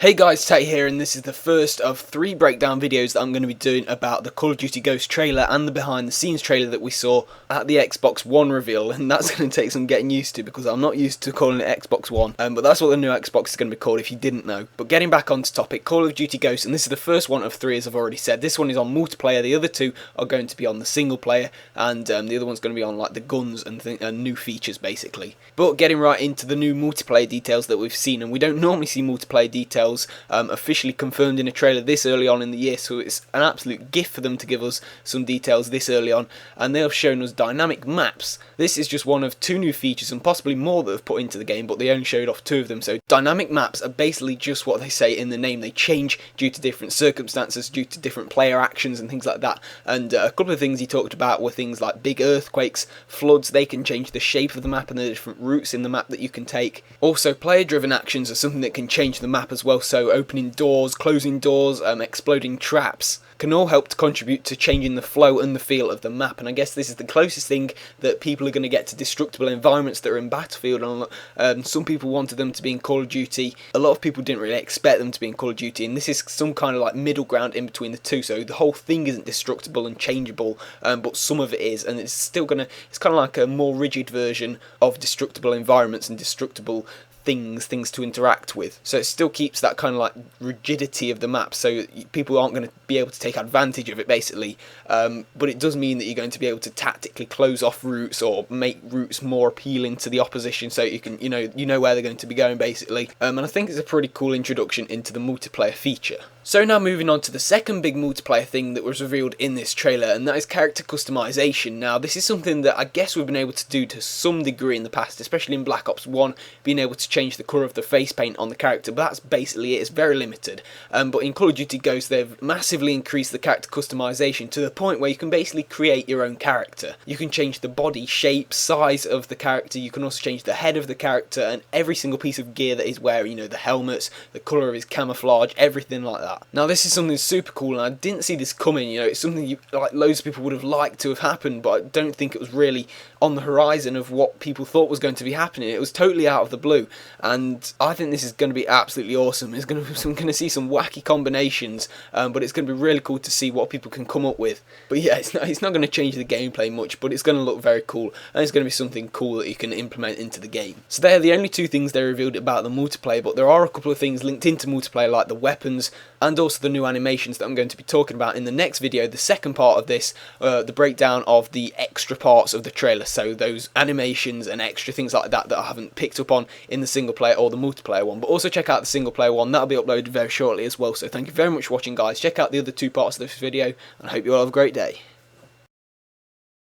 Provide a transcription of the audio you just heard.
Hey guys, Tate here, and this is the first of 3 breakdown videos that I'm going to be doing about the Call of Duty Ghosts trailer and the behind the scenes trailer that we saw at the Xbox One reveal, and that's going to take some getting used to because I'm not used to calling it Xbox One, but that's what the new Xbox is going to be called if you didn't know. But getting back onto topic, Call of Duty Ghosts, and this is the first one of 3 as I've already said. This one is on multiplayer, the other 2 are going to be on the single player, and the other one's going to be on like the guns and new features basically. But getting right into the new multiplayer details that we've seen, and we don't normally see multiplayer details officially confirmed in a trailer this early on in the year, so it's an absolute gift for them to give us some details this early on, and they have shown us dynamic maps. This is just one of 2 new features and possibly more that they've put into the game, but they only showed off 2 of them. So dynamic maps are basically just what they say in the name. They change due to different circumstances, due to different player actions and things like that. And a couple of things he talked about were things like big earthquakes, floods. They can change the shape of the map and the different routes in the map that you can take. Also, player driven actions are something that can change the map as well, so opening doors, closing doors, exploding traps can all help to contribute to changing the flow and the feel of the map. And I guess this is the closest thing that people are going to get to destructible environments that are in Battlefield. And some people wanted them to be in Call of Duty. A lot of people didn't really expect them to be in Call of Duty, and this is some kind of like middle ground in between the 2. So the whole thing isn't destructible and changeable, but some of it is, and it's still gonna. It's kind of like a more rigid version of destructible environments and destructible things to interact with. So it still keeps that kind of like rigidity of the map, so people aren't going to be able to take advantage of it basically, but it does mean that you're going to be able to tactically close off routes or make routes more appealing to the opposition, so you can you know where they're going to be going basically, and I think it's a pretty cool introduction into the multiplayer feature. So now moving on to the second big multiplayer thing that was revealed in this trailer, and that is character customization. Now this is something that I guess we've been able to do to some degree in the past, especially in Black Ops 1, being able to change the colour of the face paint on the character, but that's basically it. It's very limited. But in Call of Duty Ghosts they've massively increased the character customization to the point where you can basically create your own character. You can change the body shape, size of the character, you can also change the head of the character and every single piece of gear that he's wearing, the helmets, the colour of his camouflage, everything like that. Now this is something super cool, and I didn't see this coming. It's something loads of people would have liked to have happened, but I don't think it was really on the horizon of what people thought was going to be happening. It was totally out of the blue, and I think this is going to be absolutely awesome. I'm going to see some wacky combinations, but it's going to be really cool to see what people can come up with. But yeah, it's not going to change the gameplay much, but it's going to look very cool, and it's going to be something cool that you can implement into the game. So they're the only 2 things they revealed about the multiplayer, but there are a couple of things linked into multiplayer, like the weapons and also the new animations that I'm going to be talking about in the next video, the second part of this, the breakdown of the extra parts of the trailer, so those animations and extra things like that that I haven't picked up on in the single player or the multiplayer one. But also check out the single player one, that'll be uploaded very shortly as well. So thank you very much for watching guys, check out the other 2 parts of this video, and I hope you all have a great day.